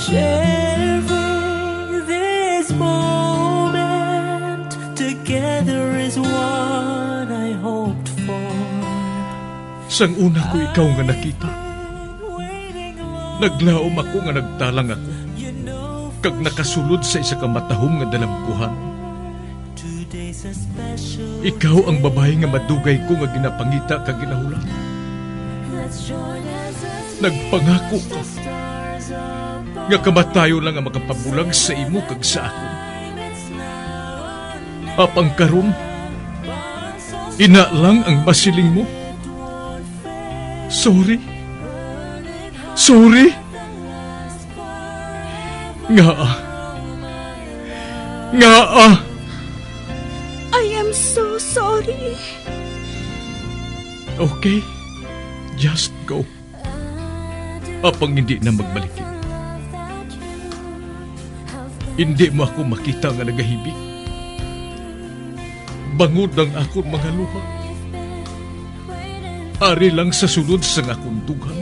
Sharing this moment together is what I hoped for. Sang una ko ikaw nga nakita, naglaom ako nga nagtalang ako, kag nakasulod sa isa ka matahom nga dalagkuhan. Ikaw ang babae nga madugay ko nga ginapangita kag ginahulan. Nagpangako ka nga kamatayo lang ang makapabulag sa imo kag sa ako. Apang karon, ina lang ang masiling mo. Sorry. Nga. I am so sorry. Okay, just go. Apang hindi na magbalikin. Hindi mo ako makita nga nagahibik. Bangod ang akong mga luha. Ari lang sa sulod sa akong dugang.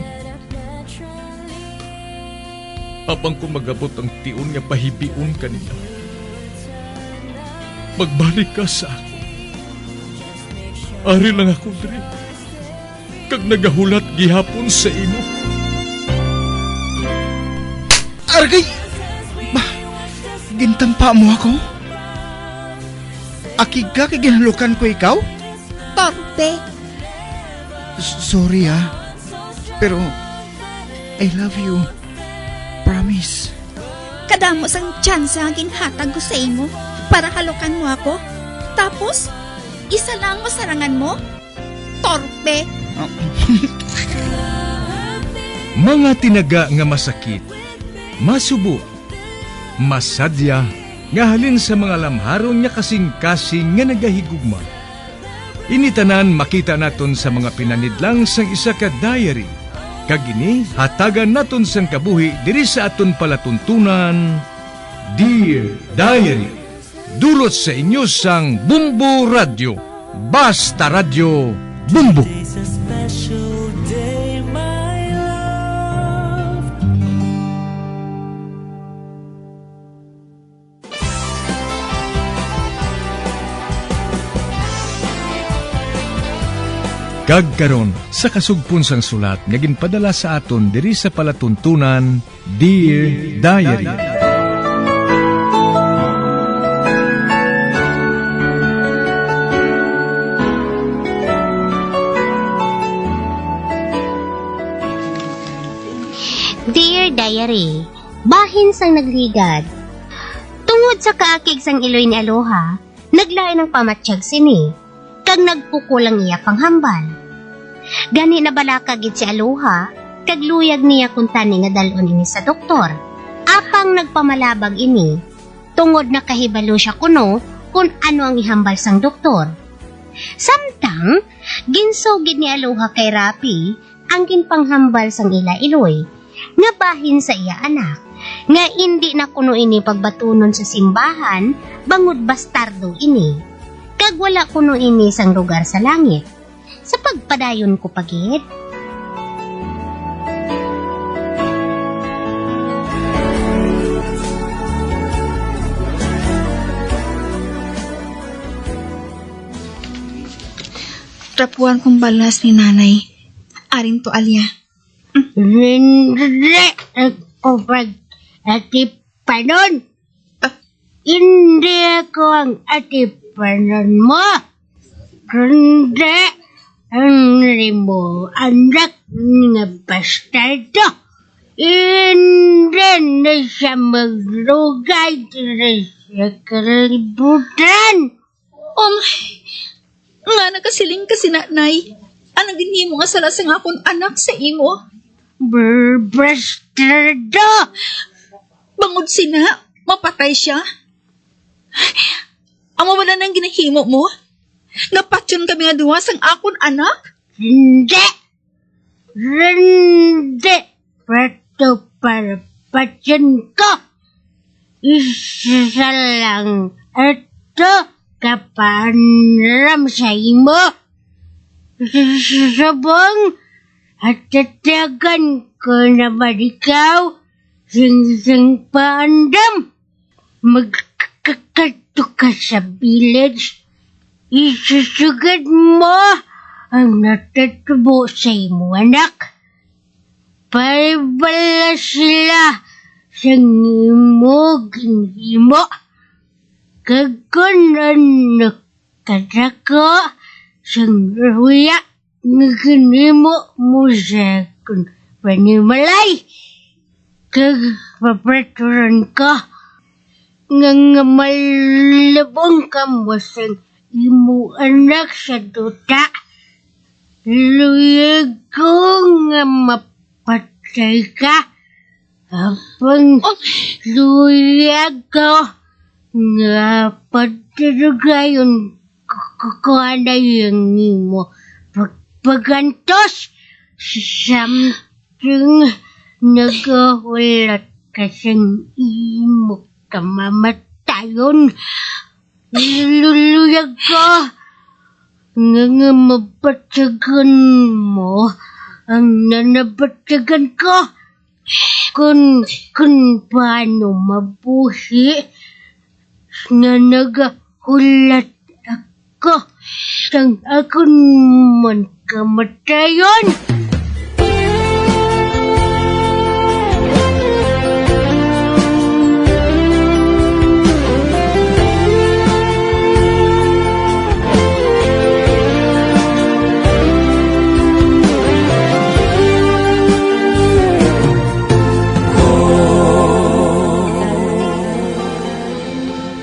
Apang ko magabot ang tiun nga pahibiun kanila. Magbalik ka sa ako. Ari lang ako diri. Kag nagahulat gihapon sa imo. Argay! Gintampa mo ako? Akig ka kay ginalukan ko ikaw? Torpe. Sorry pero I love you. Promise. Kadamos ang tsansa ang ginhatag ko sa imo para halukan mo ako. Tapos, isa lang masarangan mo? Torpe. Mga tinaga nga masakit, masubo, masadya, nga halin sa mga lamharon nga kasing-kasing nga nagahigugma. Initanan makita naton sa mga pinanidlang sang isa ka diary. Kagini, hatagan naton sang kabuhi diri sa aton palatuntunan, Dear Diary. Dulot sa inyo sang Bumbo Radio. Basta Radio Bumbo. It's a special day, my love. Kagkaron sa kasugpon sang sulat nga ginpadala sa aton diri sa palatuntunan, Dear Diary. Dear Diary, bahin sang nagligad. Tungod sa kaakig sang iloy ni Aloha, naglain ang pamatsyag sini, kag nagpukulang iya panghambal. Gani na balakagit si Aloha, kag luyag niya kung tani nga dalon ini sa doktor. Apang nagpamalabag ini, tungod na kahibalo siya kuno kung ano ang ihambal sang doktor. Samtang, ginsugid ni Aloha kay Rapi ang ginpanghambal sang ila iloy, nga bahin sa iya anak, nga hindi na kuno ini pagbatunon sa simbahan, bangod bastardo ini, kag wala kuno ini sang lugar sa langit. Sa pagpadayon ko pagit. Trapuan kong balas ni nanay. Aring to alya. Hindi ako pag-atipanon. Hindi ako ang atipanon mo. Kundi ang mo anak nga bastardo. Hindi na siya maglugay sa kalibutan. Nga nakasiling ka si nanay. Anong ginhimo nga sala sa akong anak sa imo? Bastardo! Bangod sina, mapatay siya. Amo wala nang ginahimo mo? Napatyon kami nga duwa sang akon anak? Hindi! Pato para patyon ko! Isa lang ito kapanram sa imo. Sabang at tatagan ko naman ikaw Sing paandam. Magkakato ka sa village. Isusugad mo ang natatubo sa imo anak. Paibala sila sa imo ginhimo. Kagkunan nakadako sa ruya nga ginhimo mo sa kun panimalay. Kag papraturan ka nga malabong ka mo sa imo anak sa duta. Luyag ko nga mapatay ka. Apang luyag ko nga pagdadugayon kukuha yung imo pagpagantos samtang nagahulat ka siyang imo kamamatayon. Luluyag ka nga mapatsagan mo ang nanapatsagan ko kung paano mabuhi nga nagahulat ako sang akong man kamatayon.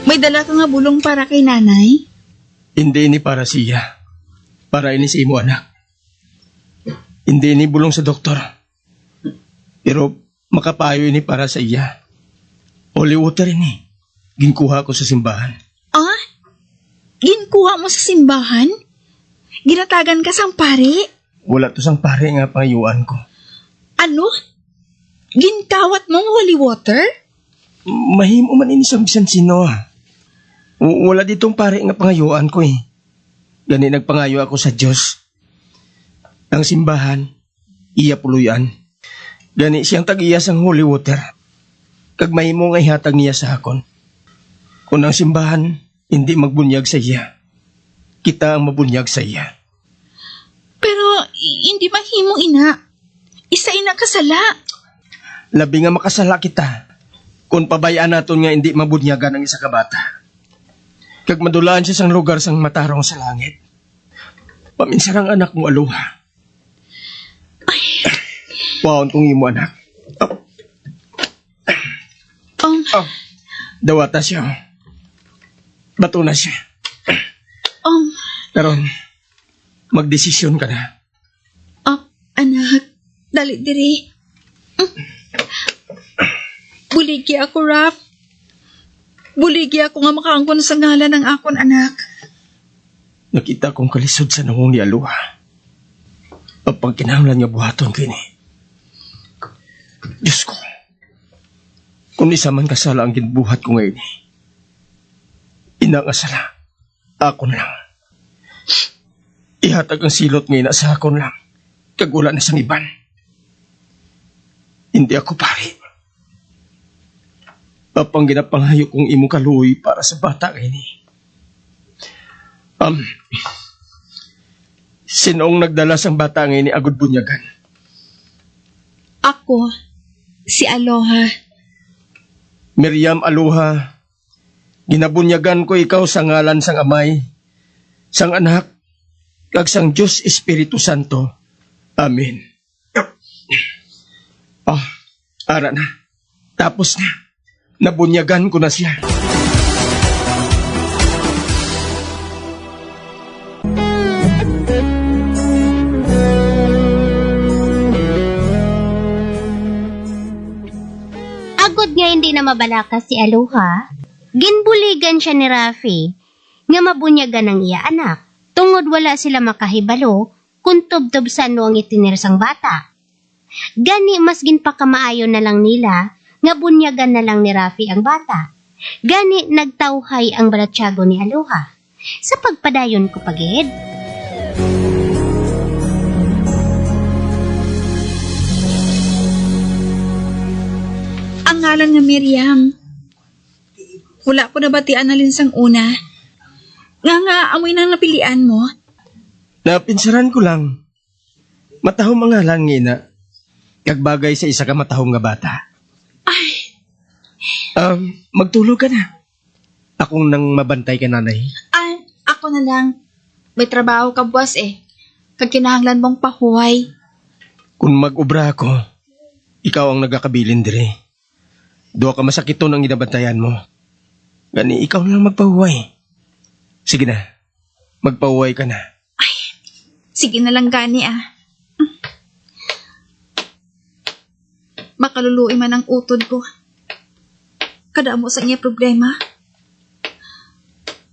May dala ka nga bulong para kay nanay? Hindi ini para siya. Para ini sa imo anak. Hindi ini bulong sa doktor. Pero makapayo ini para sa iya. Holy water ini. Ginkuha ko sa simbahan. Ah? Ginkuha mo sa simbahan? Ginatagan ka sang pare? Wala to sang pare nga pangayuan ko. Ano? Ginkawat mong holy water? Mahimo man ini sa bisan sino ah. Wala ditong pare nga pangayuan ko eh. Gani nagpangayo ako sa Diyos. Ang simbahan, iya puluyan. Gani siyang tag-iya sang holy water. Kag mahimo nga ihatag niya sa akon. Kung ang simbahan hindi magbunyag sa iya, kita ang mabunyag sa iya. Pero hindi mahimo ina. Isa ina kasala. Labi nga makasala kita. Kung pabayaan naton nga hindi mabunyagan ang isa ka bata. Kag madulaan siya sang lugar sang matarong sa langit. Paminsarang anak mo aluha. Waon kong imo anak. Dawata siya. Bato na siya. Karon, magdesisyon ka na. Anak, dali diri. Buligi ako, Rap. Buligi ako nga makaangkon sa ngalan ng akon anak. Nakita kong kalisod sa nangong ni Aluha. Pagkinahanglan nga buhaton kini. Diyos ko, kung isa man kasala ang ginbuhat ko ngayon, inangasala, akon lang. Ihatag ang silot ngayon sa akon lang, kagula na sang iban. Hindi ako pare. Apang ginapanghayo kong imo kaluoy para sa bata ini. Sinong nagdala sang bata ini agud bunyagan? Ako, si Aloha. Miriam Aluha, ginabunyagan ko ikaw sa ngalan sang amay, sang anak, kag sang Diyos Espiritu Santo. Amen. Ara na. Tapos na. Nabunyagan ko na siya. Agod nga hindi na mabalakas si Aloha, ginbuligan siya ni Rafi nga mabunyagan ang iya anak. Tungod wala sila makahibalo kung tubtob sano ang itinirsang bata. Gani mas ginpakamaayo na lang nila nga bunyagan na lang ni Rafi ang bata. Gani nagtawhay ang balatyago ni Aloha. Sa pagpadayon ko pagid. Ang ngalan nga Miriam. Wala po nabatian na linsang una. Nga amoy nang napilian mo. Napinsaran ko lang. Matahong mga langina. Kagbagay sa isa ka matahong nga bata. Ay, Magtulog ka na. Akong nang mabantay ka, nanay. ako na lang. May trabaho ka, boss eh. Kag kinahanglan mong pahuway. Kung mag-ubra ako, ikaw ang nagakabilin dire. Duwa ka masakito ng inabantayan mo. Gani, ikaw na lang magpahuway. Sige na, magpahuway ka na. Sige na lang gani Makaluluoy man ang utod ko. Kada mo sa niya problema.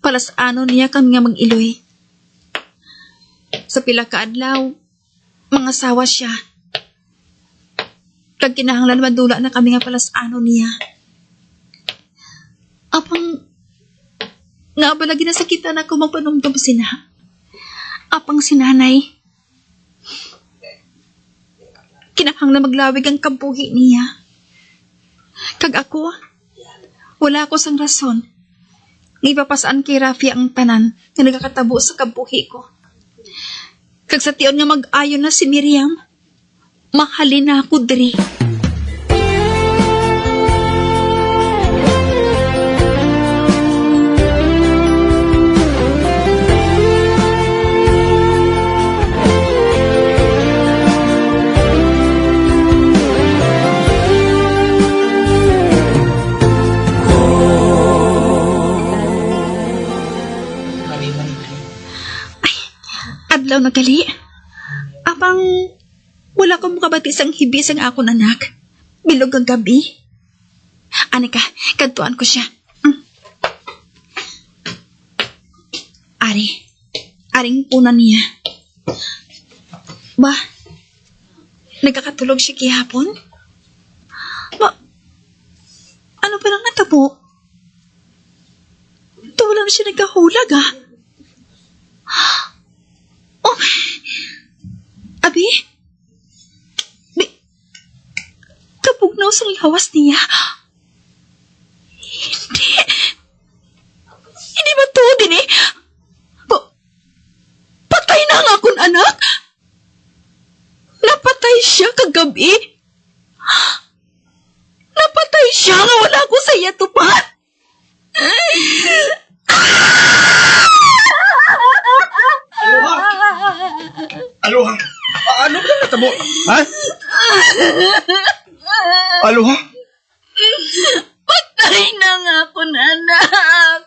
Palas ano niya kami nga mag-iloy. Sa pila ka adlaw, mga sawa siya. Kag kinahanglan madula na kami nga palas ano niya. Apang nga ba lagi nasakitan ako magpanumdum sina. Apang sinanay. Kinahanglan maglawig ang kabuhi niya. Kag ako, wala ako sang rason. Ipapasaan kay Rafi ang tanan na nagkakatabo sa kabuhi ko. Kag sa tiyon nga mag-ayon na si Miriam, mahalin na ako diri. Adlaw na gali. Apang wala ko mukabati sang hibis ang akong anak. Bilog ang gabi. Anika, kantuan ko siya. Aring punan niya. Ba, nagkakatulog siya kihapon? Ba, ano pa lang natabo? Tulang siya nagkahulag Oh, abi? Kapugnaw sa lawas niya. Hindi ba to din patay na ang akong anak? Napatay siya kagabi? Napatay siya nga wala ko sa iya tupan? Aloha! Ano ba natabo? Ha? Aloha? Patay na nga akong anak.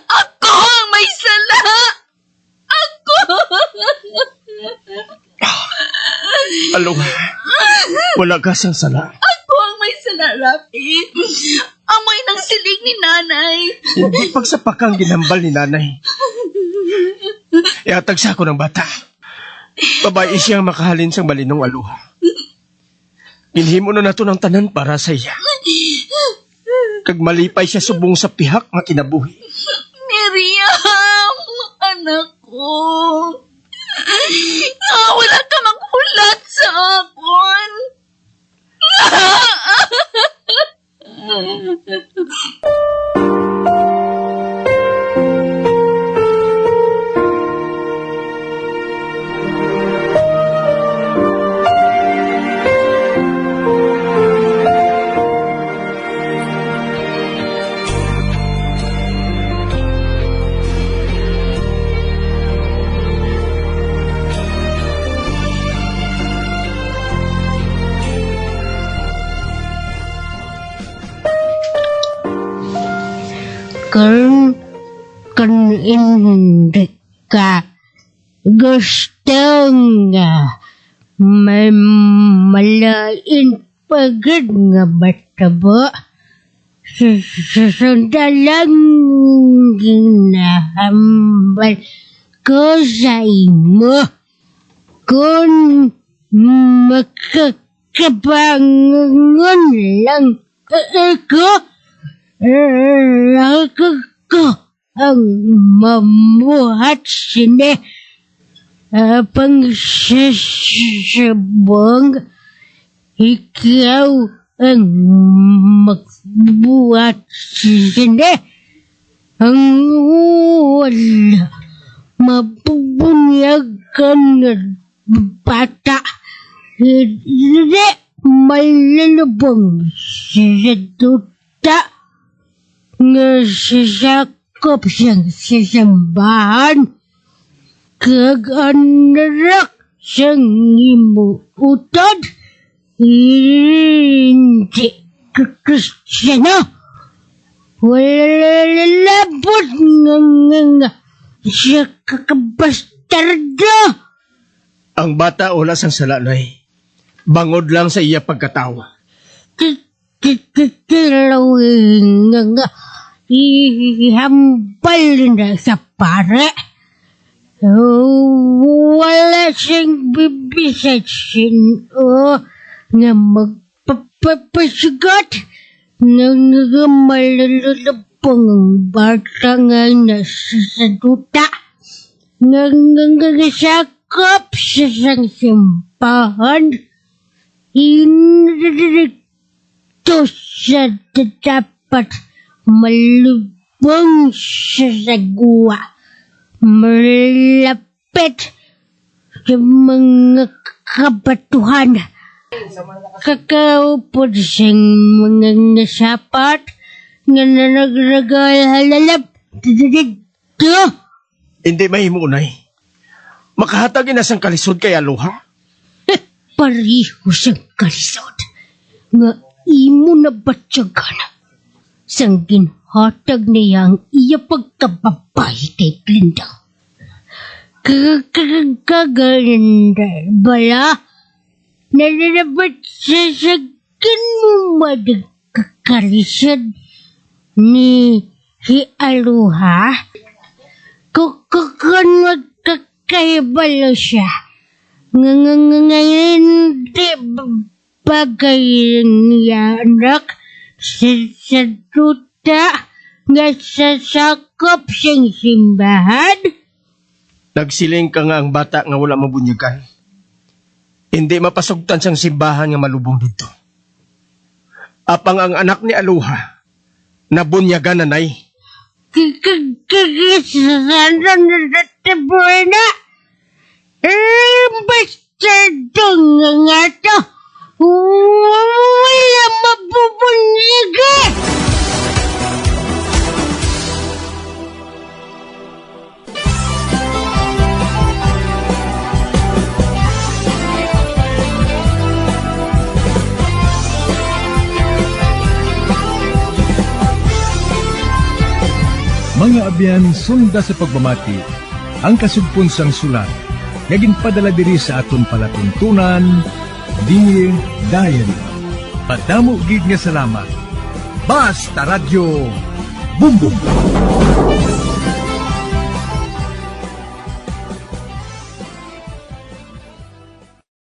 Ako ang may sala. Ako. Aloha? Wala ka siyang sala. Ako ang may sala, Rafi. Amoy ng silig ni nanay. Hindi pagsapakang ginambal ni nanay. Iatag sa ako ng bata. Babae siyang makahalin sang malinong aluha. Inhimo na nato ng tanan para sa iya. Kag malipay siya subong sa pihak nga kinabuhi. Miriam, anak ko. Wala ka maghulat sa akon. Kung hindi ka gustong may malain pagod nga batabo, susundalang ginahambal ko sa imo. Kung makakabangon lang ako, ko ang mamuhat sini pang sasabong ikaw ang magbuhat sini. Ang wala mabubunyagan na bata. Hindi malalabang sa tuta nga sasakop siyang sasambahan. Kag-anarak siyang imuutod. Hindi Kristiyano. Wala lalabot nga siya kakabastardo. Ang bata wala sang salanay. Bangod lang sa iya pagkatawa. Kilawin nga ihambal na sa pare. Wala siyang bibisasin nga magpapasigat ng malalabang ang bata nga nasa sa duta. Sakop sa sang simbahan. Inrito sa dapat malubong sa sagwa. Malapit sa mga kabatuhan. Kakaupod siyang mga nasapat nga nanagragal halalap. Dito. Hindi mahimunay. Makahatagin na sang kalisod kay Aloha. Pariho siyang kalisod. Nga imo na batyagan. Sang ginhatag niya ang iya pagkababay kay Glinda. Kaganda bala. Nalalabat sa sagin mo madagkakalisod ni Aloha. Kukunod kakaibalo siya. Ngayon di bagay niya anak sa tuta nga sasakop siyang simbahan. Nagsiling ka nga ang bata nga wala mabunyagan. Hindi mapasugtan siyang simbahan nga malubong dito. Apang ang anak ni Aloha, nabunyagan na nay. Kagisasan na natataboy na. Basta doon nga to. Wala mabubunyagan. Mga abyan, sunda sa pagmamati, ang kasugpon sang sulat, naging padala diri sa aton palatuntunan, Dear Diary. Padamo gid nga salamat. Basta Radio Bumbum.